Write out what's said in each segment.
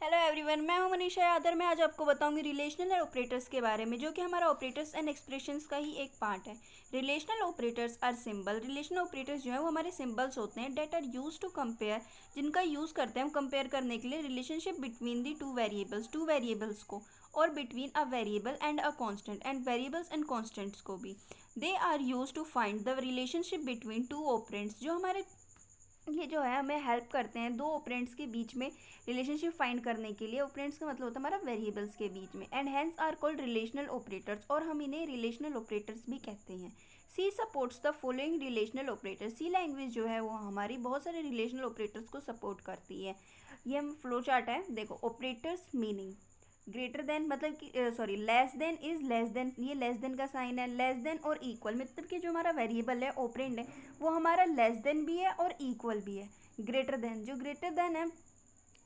Hello everyone, मैं हूं मनीषा यादव। मैं आज आपको बताऊंगी रिलेशनल ऑपरेटर्स के बारे में, जो कि हमारा ऑपरेटर्स एंड एक्सप्रेशंस का ही एक पार्ट है। Relational operators are symbol. Relational operators जो है वो हमारे सिंबल्स होते हैं that are use to compare, जिनका यूज़ करते हैं हम कंपेयर करने के लिए relationship between the two variables को, और between a variable and a constant, and variables and constants को भी। They are use to find the relationship between two operands. जो हमारे ये जो है हमें हेल्प करते हैं दो ऑपरेंट्स के बीच में रिलेशनशिप फाइंड करने के लिए। ऑपरेंट्स का मतलब होता है हमारा वेरिएबल्स के बीच में, and hence are called relational operators, और हम इन्हें रिलेशनल ऑपरेटर्स भी कहते हैं। C supports the following relational operators. C language जो है वो हमारी बहुत सारे रिलेशनल ऑपरेटर्स को सपोर्ट करती है। ये हम फ्लो चार्ट है, देखो। ऑपरेटर्स मीनिंग ग्रेटर देन, मतलब कि sorry, less than is less than, ये लेस देन का साइन है। लेस देन और इक्वल, मतलब कि जो हमारा वेरिएबल है ऑपरेंड है वो हमारा लेस देन भी है और इक्वल भी है। ग्रेटर देन, जो ग्रेटर देन है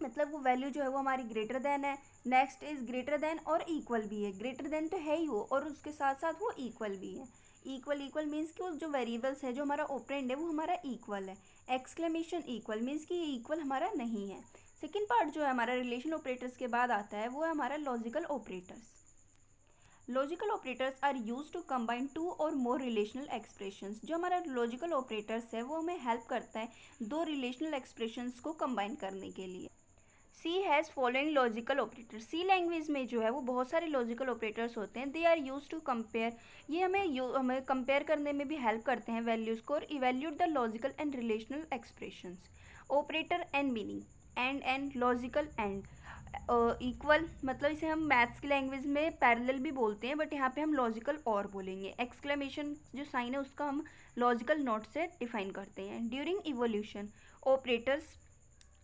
मतलब वो वैल्यू जो है वो हमारी ग्रेटर देन है। नेक्स्ट इज ग्रेटर देन और इक्वल भी है। ग्रेटर देन तो है ही वो, और उसके साथ साथ वो इक्वल भी है। इक्वल मीन्स कि वो जो वेरिएबल्स है, जो हमारा ऑपरेंड है वो हमारा इक्वल है। एक्सक्लेमेशन इक्वल मीन्स कि ये इक्वल हमारा नहीं है। सेकेंड पार्ट जो है हमारा रिलेशन ऑपरेटर्स के बाद आता है वो है हमारा logical operators. Logical operators are use to combine two or more relational expressions. जो हमारा लॉजिकल ऑपरेटर्स है वो हमें हेल्प करता है दो रिलेशनल एक्सप्रेशंस को कंबाइन करने के लिए। C has following logical operator. C language में जो है वो बहुत सारे लॉजिकल ऑपरेटर्स होते हैं। They are use to compare, ये हमें कंपेयर करने में भी हेल्प करते हैं वैल्यूज़ को, और evaluate the logical and relational expressions. Operator and meaning and logical and equal, मतलब इसे हम मैथ्स की लैंग्वेज में पैरेलल भी बोलते हैं, बट यहाँ पे हम लॉजिकल और बोलेंगे। एक्सक्लेमेशन जो साइन है उसका हम लॉजिकल नोट से डिफाइन करते हैं। ड्यूरिंग इवोल्यूशन ऑपरेटर्स,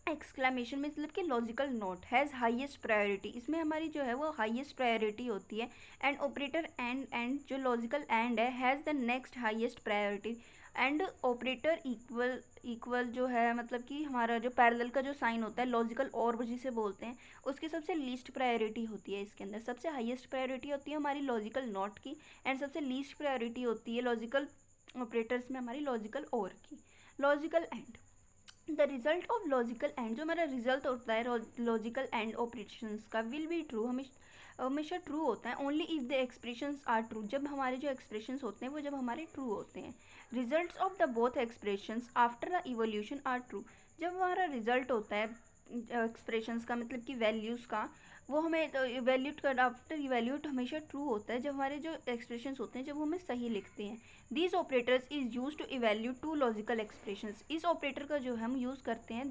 एक्सक्लेमेशन मतलब कि logical note has highest priority, इसमें हमारी जो है वो हाईएस्ट प्रायोरिटी होती है। एंड ऑपरेटर एंड जो लॉजिकल एंड है has the next highest priority. And operator equal जो है, मतलब कि हमारा जो पैरेलल का जो साइन होता है लॉजिकल और जिसे बोलते हैं, उसकी सबसे लीस्ट प्रायोरिटी होती है। इसके अंदर सबसे हाईएस्ट प्रायोरिटी होती है हमारी लॉजिकल नॉट की, एंड सबसे लीस्ट प्रायोरिटी होती है लॉजिकल ऑपरेटर्स में हमारी लॉजिकल और की। Logical and, the result of logical and, जो हमारा रिजल्ट होता है लॉजिकल एंड ऑपरेशंस का, विल बी ट्रू, हमेशा ट्रू होता है। Only if the expressions are true, जब हमारे जो एक्सप्रेशंस होते हैं वो जब हमारे ट्रू होते हैं। Results of the both expressions after the evolution are true, जब हमारा रिजल्ट होता है एक्सप्रेशंस का, मतलब कि वैल्यूज़ का, वो हमें इवेल्यूट कर, आफ्टर इवेल्यूट हमेशा ट्रू होता है जब हमारे जो एक्सप्रेशंस होते हैं जब वो हमें सही लिखते हैं। This operators is use to evaluate to logical expressions. इस ऑपरेटर का जो हम यूज़ करते हैं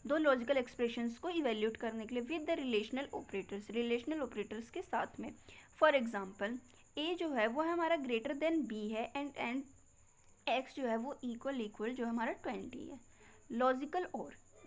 दो लॉजिकल एक्सप्रेशंस को इवेल्यूट करने के लिए विद द रिलेशनल ऑपरेटर्स के साथ में। फॉर एग्जाम्पल, ए जो है वो हमारा ग्रेटर देन बी है, एंड एक्स जो है वो इक्वल जो हमारा 20 है।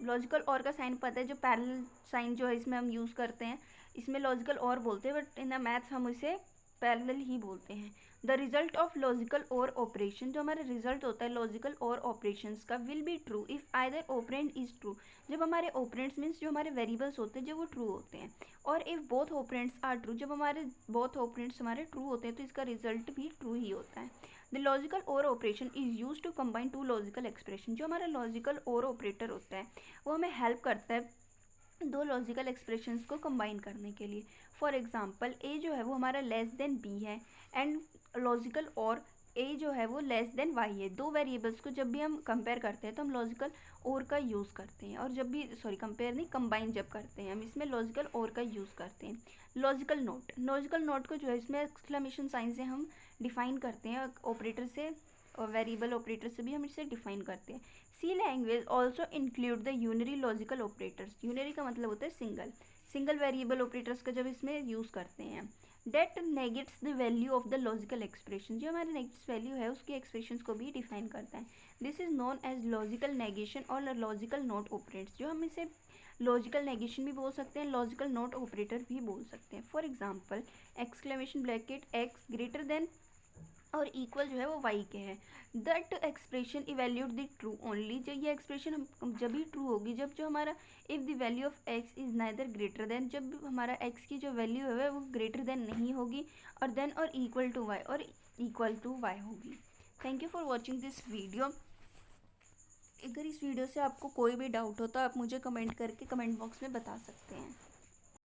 लॉजिकल और का साइन पता है, जो पैरेलल साइन जो है इसमें हम यूज़ करते हैं, इसमें लॉजिकल और बोलते हैं, बट इन द मैथ्स हम इसे पैरेलल ही बोलते हैं। The result of logical or operation, जो हमारा रिजल्ट होता है लॉजिकल और ऑपरेशंस का, will be true if either operand is true, जब हमारे ऑपरेंड्स मीन्स जो हमारे वेरिएबल्स होते हैं जब वो ट्रू होते हैं। और if both operands are true, जब हमारे बोथ ऑपरेंड्स हमारे ट्रू होते हैं तो इसका रिजल्ट भी ट्रू ही होता है। The logical or operation is use to combine two logical expression. जो हमारा लॉजिकल और ऑपरेटर होता है वो हमें हेल्प करता है दो लॉजिकल एक्सप्रेशंस को कंबाइन करने के लिए। फॉर एग्जांपल, ए जो है वो हमारा लेस देन बी है, एंड लॉजिकल और ए जो है वो लेस देन वाई है। दो वेरिएबल्स को जब भी हम कंपेयर करते हैं तो हम लॉजिकल और का यूज़ करते हैं, और जब भी कंपेयर नहीं, कंबाइन जब करते हैं हम इसमें लॉजिकल और का यूज़ करते हैं। लॉजिकल नोट को जो है इसमें एक्सक्लेमेशन साइन से हम डिफाइन करते हैं, ऑपरेटर से और वेरिएबल ऑपरेटर से भी हम इसे डिफाइन करते हैं। C language also include the unary logical operators. Unary का मतलब होता है सिंगल वेरिएबल ऑपरेटर्स का जब इसमें यूज़ करते हैं। That negates the value of the logical expression, जो हमारे नेगेट्स वैल्यू है उसकी एक्सप्रेशन को भी डिफाइन करता है। This is known as logical negation or logical not operators, जो हम इसे लॉजिकल नेगेशन भी बोल सकते हैं, लॉजिकल नोट ऑपरेटर भी बोल सकते हैं। For example, exclamation bracket x greater than और इक्वल जो है वो वाई के है। That expression evaluate the true only, जो ये एक्सप्रेशन हम जब भी ट्रू होगी जब जो हमारा if the value of x is neither greater than, जब हमारा एक्स की जो वैल्यू है वो ग्रेटर देन नहीं होगी, और देन और इक्वल टू वाई होगी। Thank you for watching this video. अगर इस वीडियो से आपको कोई भी डाउट हो तो आप मुझे कमेंट करके कमेंट बॉक्स में बता सकते हैं।